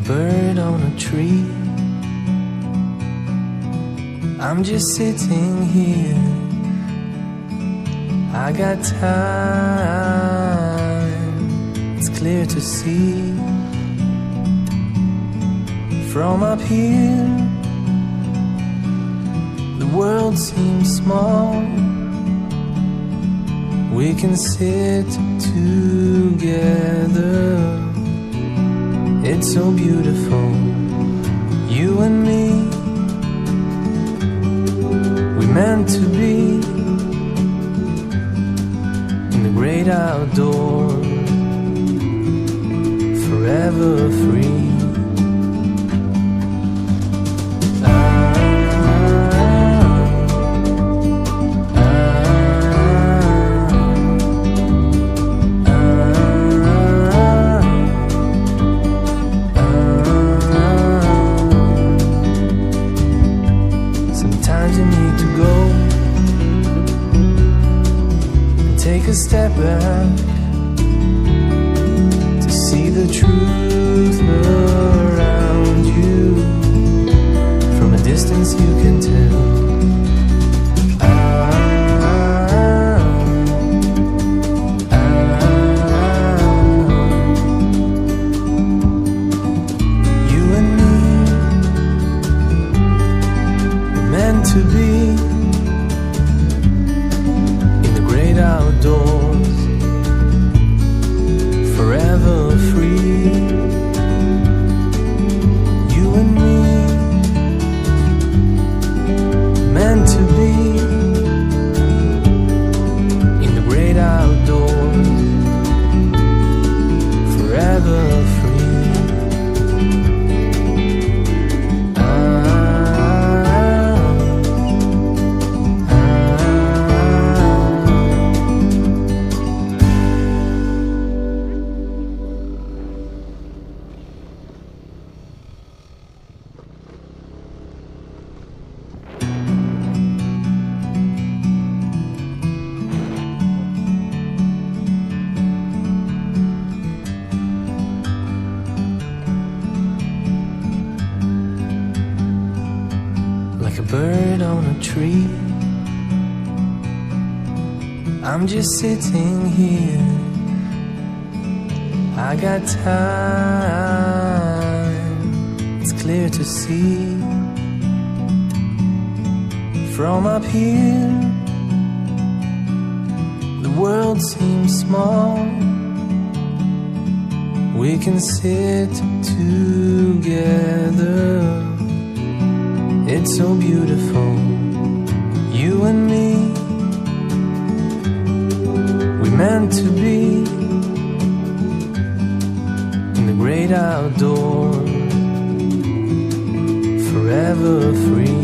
bird on a tree. I'm just sitting here. I got time, it's clear to see. From up here, the world seems small. We can sit together. It's so beautiful, you and me. We meant to be in the great outdoors, forever free. Take a step back to see the truth around you. From a distance you can tell. You and me were meant to be outdoors, forever free. You and me, meant to be in the great outdoors, forever free. Like a bird on a tree, I'm just sitting here. I got time, it's clear to see. From up here, the world seems small. We can sit together. It's so beautiful, you and me. We meant to be in the great outdoors, forever free.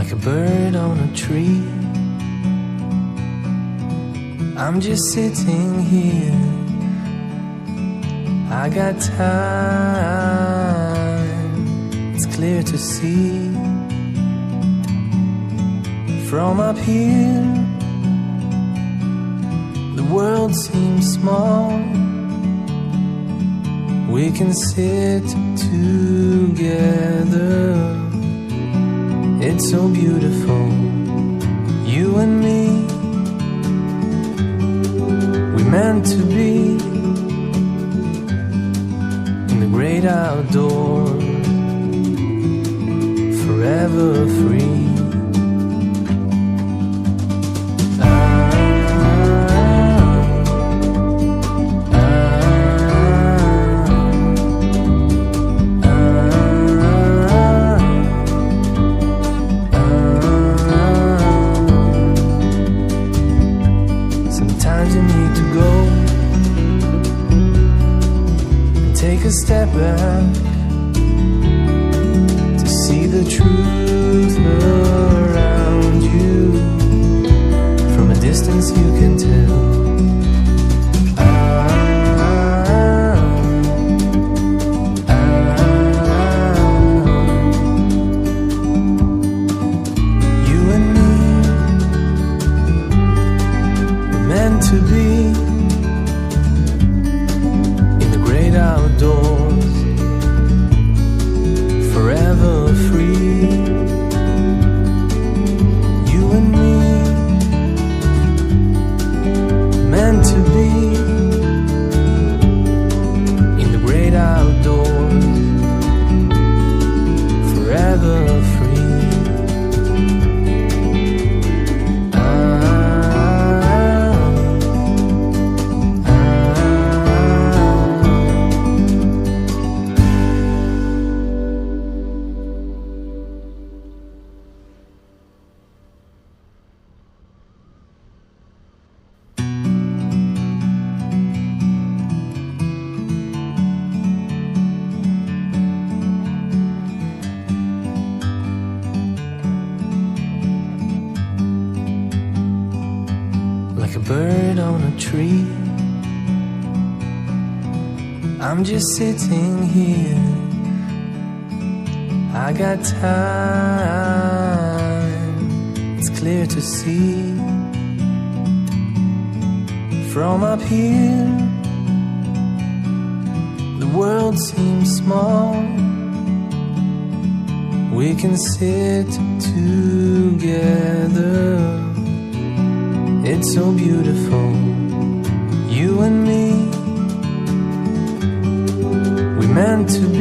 like a bird on a tree. I'm just sitting here, I got time, it's clear to see. From up here, the world seems small. We can sit together, it's so beautiful, you and me. We meant to be in the great outdoors, forever free. Sometimes you need to go and take a step back to see the truth around you. From a distance you can tell. You and me, we're meant to be in the great outdoors, forever free. You and me, meant to be in the great outdoors, forever free. Like a bird on a tree, I'm just sitting here, I got time, it's clear to see. From up here, the world seems small. We can sit together, it's so beautiful, you and me. We meant to be